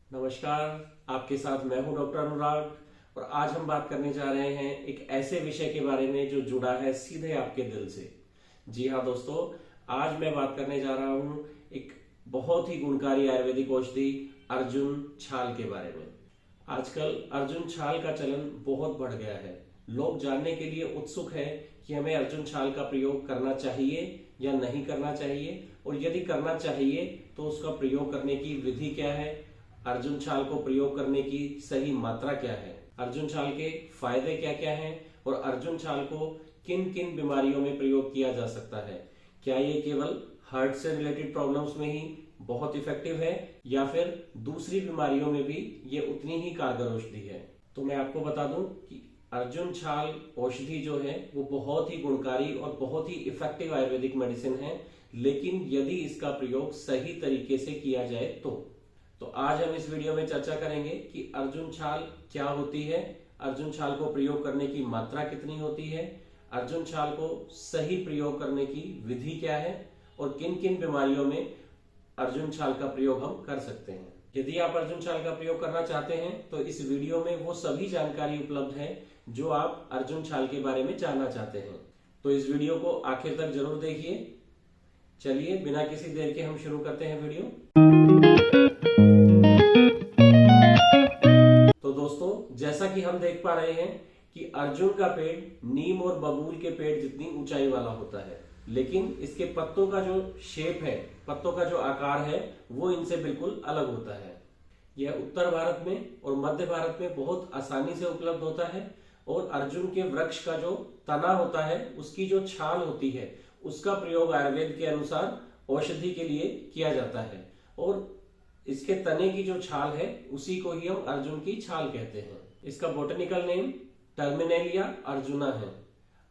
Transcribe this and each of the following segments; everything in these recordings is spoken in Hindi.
नमस्कार। आपके साथ मैं हूं डॉक्टर अनुराग और आज हम बात करने जा रहे हैं एक ऐसे विषय के बारे में जो जुड़ा है सीधे आपके दिल से। जी हाँ दोस्तों, आज मैं बात करने जा रहा हूं एक बहुत ही गुणकारी आयुर्वेदिक औषधि अर्जुन छाल के बारे में। आजकल अर्जुन छाल का चलन बहुत बढ़ गया है। लोग जानने के लिए उत्सुक है कि हमें अर्जुन छाल का प्रयोग करना चाहिए या नहीं करना चाहिए, और यदि करना चाहिए तो उसका प्रयोग करने की विधि क्या है, अर्जुन छाल को प्रयोग करने की सही मात्रा क्या है, अर्जुन छाल के फायदे क्या क्या हैं, और अर्जुन छाल को किन किन बीमारियों में प्रयोग किया जा सकता है। क्या ये केवल हार्ट से रिलेटेड प्रॉब्लम्स में ही बहुत इफेक्टिव है या फिर दूसरी बीमारियों में भी ये उतनी ही कारगर औषधि है। तो मैं आपको बता दूं कि अर्जुन छाल औषधि जो है वो बहुत ही गुणकारी और बहुत ही इफेक्टिव आयुर्वेदिक मेडिसिन है, लेकिन यदि इसका प्रयोग सही तरीके से किया जाए तो आज हम इस वीडियो में चर्चा करेंगे कि अर्जुन छाल क्या होती है, अर्जुन छाल को प्रयोग करने की मात्रा कितनी होती है, अर्जुन छाल को सही प्रयोग करने की विधि क्या है, और किन किन बीमारियों में अर्जुन छाल का प्रयोग हम कर सकते हैं। यदि आप अर्जुन छाल का प्रयोग करना चाहते हैं तो इस वीडियो में वो सभी जानकारी उपलब्ध है जो आप अर्जुन छाल के बारे में जानना चाहते हैं। तो इस वीडियो को आखिर तक जरूर देखिए। चलिए बिना किसी देर के हम शुरू करते हैं वीडियो। तो दोस्तों, जैसा कि हम देख पा रहे हैं कि अर्जुन का पेड़ नीम और बबूल के पेड़ जितनी ऊंचाई वाला होता है, लेकिन इसके पत्तों का जो शेप है, पत्तों का जो आकार है, वो इनसे बिल्कुल अलग होता है। यह उत्तर भारत में और मध्य भारत में बहुत आसानी से उपलब्ध होता है, और अर्जुन के वृक्ष का जो तना होता है, उसकी जो छाल होती है, उसका प्रयोग आयुर्वेद के अनुसार औषधि के लिए किया जाता है, और इसके तने की जो छाल है उसी को ही हम अर्जुन की छाल कहते हैं। इसका बोटेनिकल नेम टर्मिनेलिया अर्जुना है।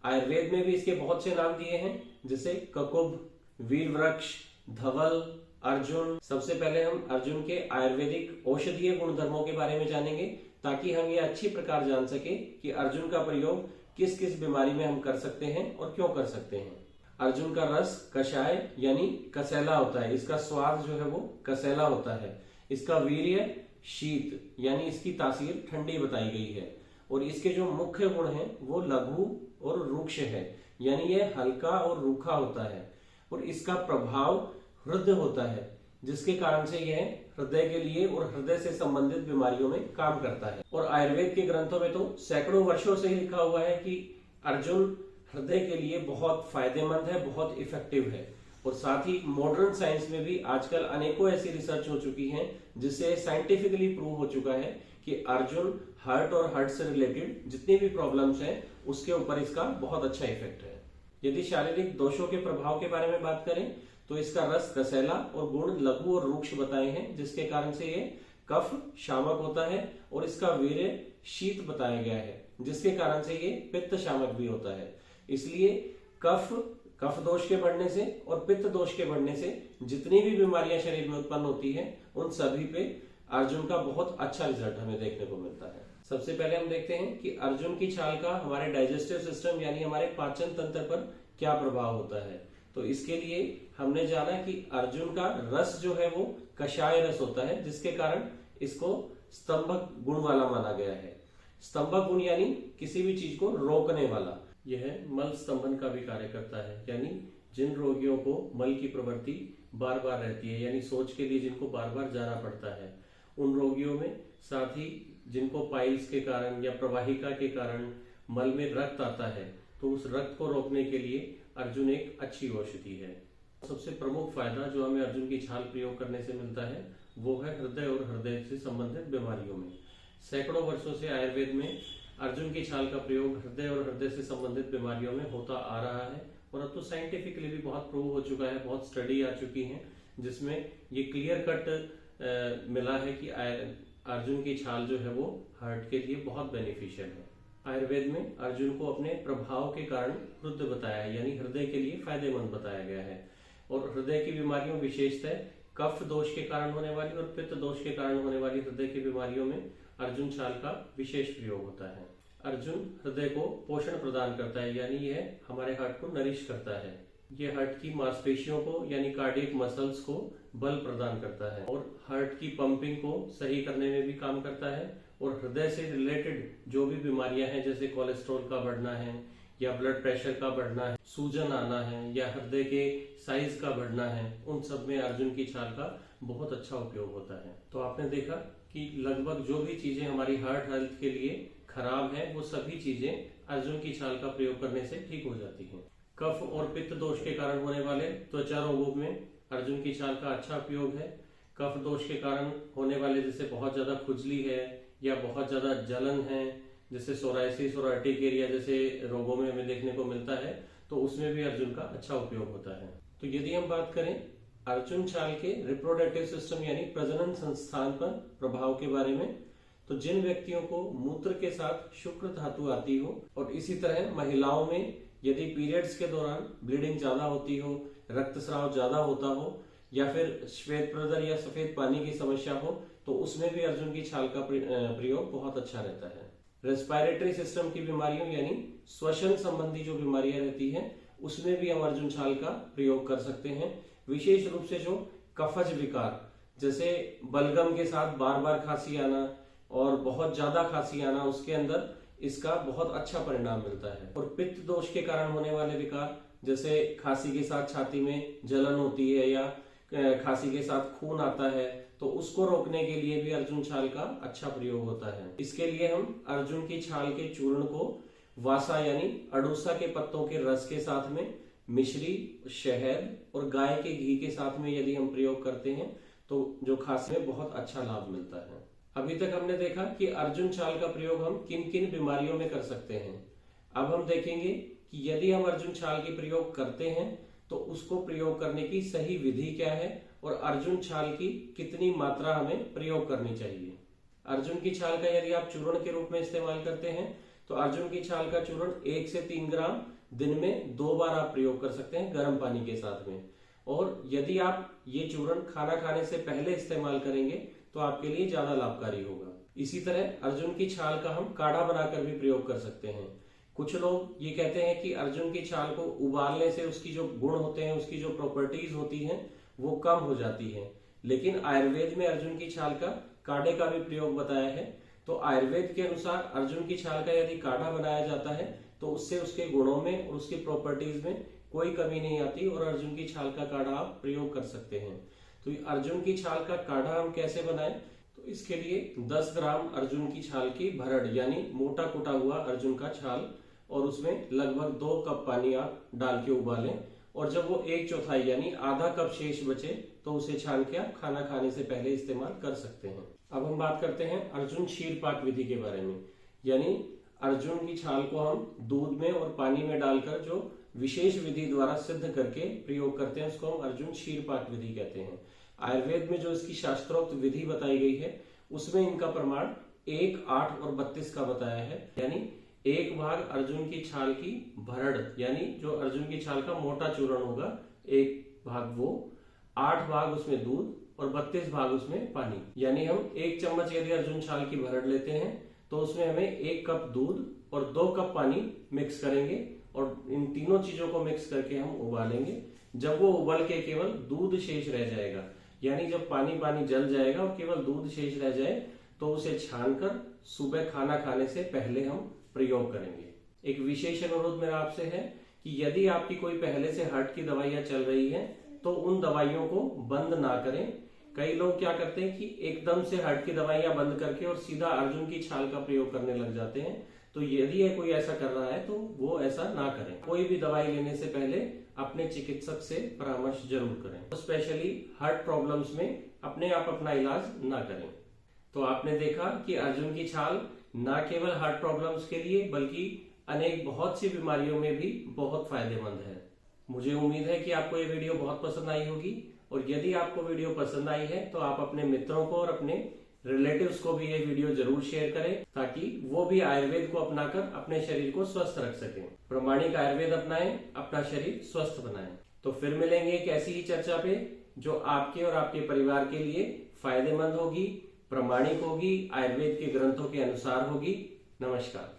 आयुर्वेद में भी इसके बहुत से नाम दिए हैं, जैसे ककुभ, वीर वृक्ष, धवल, अर्जुन। सबसे पहले हम अर्जुन के आयुर्वेदिक औषधीय गुणधर्मों के बारे में जानेंगे, ताकि हम ये अच्छी प्रकार जान सके कि अर्जुन का प्रयोग किस किस बीमारी में हम कर सकते हैं और क्यों कर सकते हैं। अर्जुन का रस कषाय यानी कसैला होता है। इसका स्वाद जो है वो कसैला होता है। इसका वीर्य शीत यानी इसकी तासीर ठंडी बताई गई है, और इसके जो मुख्य गुण हैं वो लघु और रुक्ष है, यानी यह हल्का और रूखा होता है, और इसका प्रभाव हृदय होता है, जिसके कारण से यह हृदय के लिए और हृदय से संबंधित बीमारियों में काम करता है। और आयुर्वेद के ग्रंथों में तो सैकड़ों वर्षों से ही लिखा हुआ है कि अर्जुन हृदय के लिए बहुत फायदेमंद है, बहुत इफेक्टिव है। और साथ ही मॉडर्न साइंस में भी आजकल अनेकों ऐसी रिसर्च हो चुकी हैं जिससे साइंटिफिकली प्रूव हो चुका है कि अर्जुन हार्ट और हार्ट से रिलेटेड जितनी भी प्रॉब्लम्स हैं उसके ऊपर इसका बहुत अच्छा इफेक्ट है। यदि शारीरिक दोषों के प्रभाव के बारे में बात करें तो इसका रस कसैला और गुण लघु और रुक्ष बताए हैं, जिसके कारण से ये कफ शामक होता है, और इसका वीर्य शीत बताया गया है, जिसके कारण से ये पित्त शामक भी होता है। इसलिए कफ दोष के बढ़ने से और पित्त दोष के बढ़ने से जितनी भी बीमारियां शरीर में उत्पन्न होती है, उन सभी पे अर्जुन का बहुत अच्छा रिजल्ट हमें देखने को मिलता है। सबसे पहले हम देखते हैं कि अर्जुन की छाल का हमारे डाइजेस्टिव सिस्टम यानी हमारे पाचन तंत्र पर क्या प्रभाव होता है। तो इसके लिए हमने जाना कि अर्जुन का रस जो है वो कषाय रस होता है, जिसके कारण इसको स्तंभक गुण वाला माना गया है। स्तंभक गुण यानी किसी भी चीज को रोकने वाला। यह मल स्तंभन का भी कार्य करता है, यानी जिन रोगियों को मल की प्रवृत्ति बार बार रहती है, यानी शौच के लिए जिनको बार बार जाना पड़ता है, उन रोगियों में, साथ ही जिनको पाइल्स के कारण या प्रवाहिका के कारण मल में रक्त आता है, तो उस रक्त को रोकने के लिए अर्जुन एक अच्छी औषधि है। सबसे प्रमुख फायदा जो हमें अर्जुन की छाल प्रयोग करने से मिलता है वो है हृदय और हृदय से संबंधित बीमारियों में। सैकड़ों वर्षों से आयुर्वेद में अर्जुन की छाल का प्रयोग हृदय और हृदय से संबंधित बीमारियों में होता आ रहा है, और अब तो साइंटिफिकली भी बहुत प्रूव हो चुका है, बहुत स्टडी आ चुकी है जिसमें ये क्लियर कट मिला है कि अर्जुन की छाल जो है वो हार्ट के लिए बहुत बेनिफिशियल है। आयुर्वेद में अर्जुन को अपने प्रभाव के कारण हृदय बताया है, यानी हृदय के लिए फायदेमंद बताया गया है। और हृदय की बीमारियों विशेषतः कफ दोष के कारण होने वाली और पित्त दोष के कारण होने वाली हृदय की बीमारियों में अर्जुन छाल का विशेष प्रयोग होता है। अर्जुन हृदय को पोषण प्रदान करता है, यानी यह हमारे हार्ट को नरिश करता है। ये हार्ट की मांसपेशियों को यानी कार्डियक मसल्स को बल प्रदान करता है और हार्ट की पंपिंग को सही करने में भी काम करता है और हृदय से रिलेटेड जो भी बीमारियां हैं जैसे कोलेस्ट्रॉल का बढ़ना है या ब्लड प्रेशर का बढ़ना है, सूजन आना है या हृदय के साइज का बढ़ना है, उन सब में अर्जुन की छाल का बहुत अच्छा उपयोग होता है। तो आपने देखा कि लगभग जो भी चीजें हमारी हार्ट हेल्थ के लिए खराब है वो सभी चीजें अर्जुन की छाल का प्रयोग करने से ठीक हो जाती हैं। कफ और पित्त दोष के कारण होने वाले त्वचा रोगों में अर्जुन की छाल का अच्छा उपयोग है। कफ दोष के कारण होने वाले जैसे बहुत ज्यादा खुजली है या बहुत ज्यादा जलन है, जैसे सोराइसिस और अर्टिकेरिया जैसे रोगों में हमें देखने को मिलता है, तो उसमें भी अर्जुन का अच्छा उपयोग होता है। तो यदि हम बात करें अर्जुन छाल के रिप्रोडक्टिव सिस्टम यानी प्रजनन संस्थान पर प्रभाव के बारे में, तो जिन व्यक्तियों को मूत्र के साथ शुक्र धातु आती हो और इसी तरह महिलाओं में यदि पीरियड्स के दौरान ब्लीडिंग ज्यादा होती हो, रक्तस्राव ज्यादा होता हो या फिर श्वेत प्रदर या सफेद पानी की समस्या हो, तो उसमें भी अर्जुन की छाल का प्रयोग बहुत अच्छा रहता है। रेस्पिरेटरी सिस्टम की बीमारियों यानी श्वसन संबंधी जो बीमारियां रहती हैं उसमें भी हम अर्जुन छाल का प्रयोग कर सकते हैं। विशेष रूप से जो कफज विकार जैसे बलगम के साथ बार बार खांसी आना और बहुत ज्यादा खांसी आना, उसके अंदर इसका बहुत अच्छा परिणाम मिलता है। और पित्त दोष के कारण होने वाले विकार जैसे खांसी के साथ छाती में जलन होती है या खांसी के साथ खून आता है, तो उसको रोकने के लिए भी अर्जुन छाल का अच्छा प्रयोग होता है। इसके लिए हम अर्जुन की छाल के चूर्ण को वासा यानी अड़ूसा के पत्तों के रस के साथ में मिश्री, शहद और गाय के घी के साथ में यदि हम प्रयोग करते हैं तो जो खांसी में बहुत अच्छा लाभ मिलता है। अभी तक हमने देखा कि अर्जुन छाल का प्रयोग हम किन किन बीमारियों में कर सकते हैं। अब हम देखेंगे कि यदि हम अर्जुन छाल की प्रयोग करते हैं तो उसको प्रयोग करने की सही विधि क्या है और अर्जुन छाल की कितनी मात्रा हमें प्रयोग करनी चाहिए। अर्जुन की छाल का यदि आप चूर्ण के रूप में इस्तेमाल करते हैं तो अर्जुन की छाल का चूर्ण 1 से 3 ग्राम दिन में 2 बार आप प्रयोग कर सकते हैं गर्म पानी के साथ में। और यदि आप ये चूर्ण खाना खाने से पहले इस्तेमाल करेंगे तो आपके लिए ज्यादा लाभकारी होगा। इसी तरह अर्जुन की छाल का हम काढ़ा बनाकर भी प्रयोग कर सकते हैं। कुछ लोग ये कहते हैं कि अर्जुन की छाल को उबालने से उसकी जो गुण होते हैं, उसकी जो प्रॉपर्टीज होती हैं वो कम हो जाती है, लेकिन आयुर्वेद में अर्जुन की छाल का काढ़े का भी प्रयोग बताया है। तो आयुर्वेद के अनुसार अर्जुन की छाल का यदि काढ़ा बनाया जाता है तो उससे उसके गुणों में और उसकी प्रॉपर्टीज में कोई कमी नहीं आती और अर्जुन की छाल का काढ़ा आप प्रयोग कर सकते हैं। तो अर्जुन की छाल का काढ़ा हम कैसे बनाएं, तो इसके लिए 10 ग्राम अर्जुन की छाल की भरड़ यानी मोटा कुटा हुआ अर्जुन का छाल और उसमें लगभग 2 कप पानी आप डाल के उबालें और जब वो 1/4 यानी आधा कप शेष बचे तो उसे छान के आप खाना खाने से पहले इस्तेमाल कर सकते हैं। अब हम बात करते हैं अर्जुन क्षीरपाक विधि के बारे में, यानी अर्जुन की छाल को हम दूध में और पानी में डालकर जो विशेष विधि द्वारा सिद्ध करके प्रयोग करते हैं उसको हम अर्जुन क्षीरपाक विधि कहते हैं। आयुर्वेद में जो इसकी शास्त्रोक्त विधि बताई गई है उसमें इनका प्रमाण 1, 8 और 32 का बताया है, यानी 1 भाग अर्जुन की छाल की भरड़ यानी जो अर्जुन की छाल का मोटा चूर्ण होगा 1 भाग वो, 8 भाग उसमें दूध और 32 भाग उसमें पानी। यानी हम 1 चम्मच यदि अर्जुन छाल की भरड़ लेते हैं तो उसमें हमें 1 कप दूध और 2 कप पानी मिक्स करेंगे और इन तीनों चीजों को मिक्स करके हम उबालेंगे। जब वो उबल के केवल दूध शेष रह जाएगा, यानी जब पानी पानी जल जाएगा और केवल दूध शेष रह जाए तो उसे छानकर सुबह खाना खाने से पहले हम प्रयोग करेंगे। एक विशेष अनुरोध मेरा आपसे है कि यदि आपकी कोई पहले से हार्ट की दवाइयां चल रही है तो उन दवाइयों को बंद ना करें। कई लोग क्या करते हैं कि एकदम से हार्ट की दवाइयां बंद करके और सीधा अर्जुन की छाल का प्रयोग करने लग जाते हैं। तो यदि कोई ऐसा कर रहा है तो वो ऐसा ना करें। कोई भी दवाई लेने से पहले अपने चिकित्सक से परामर्श जरूर करें। तो स्पेशली हार्ट प्रॉब्लम्स में अपने आप अपना इलाज ना करें। तो आपने देखा कि अर्जुन की छाल न केवल हार्ट प्रॉब्लम्स के लिए बल्कि अनेक बहुत सी बीमारियों में भी बहुत फायदेमंद है। मुझे उम्मीद है कि आपको ये वीडियो बहुत पसंद आई होगी और यदि आपको वीडियो पसंद आई है तो आप अपने मित्रों को और अपने रिलेटिव्स को भी ये वीडियो जरूर शेयर करें ताकि वो भी आयुर्वेद को अपनाकर अपने शरीर को स्वस्थ रख सकें। प्रामाणिक आयुर्वेद अपनाएं, अपना शरीर स्वस्थ बनाएं। तो फिर मिलेंगे एक ऐसी ही चर्चा पे जो आपके और आपके परिवार के लिए फायदेमंद होगी, प्रामाणिक होगी, आयुर्वेद के ग्रंथों के अनुसार होगी। नमस्कार।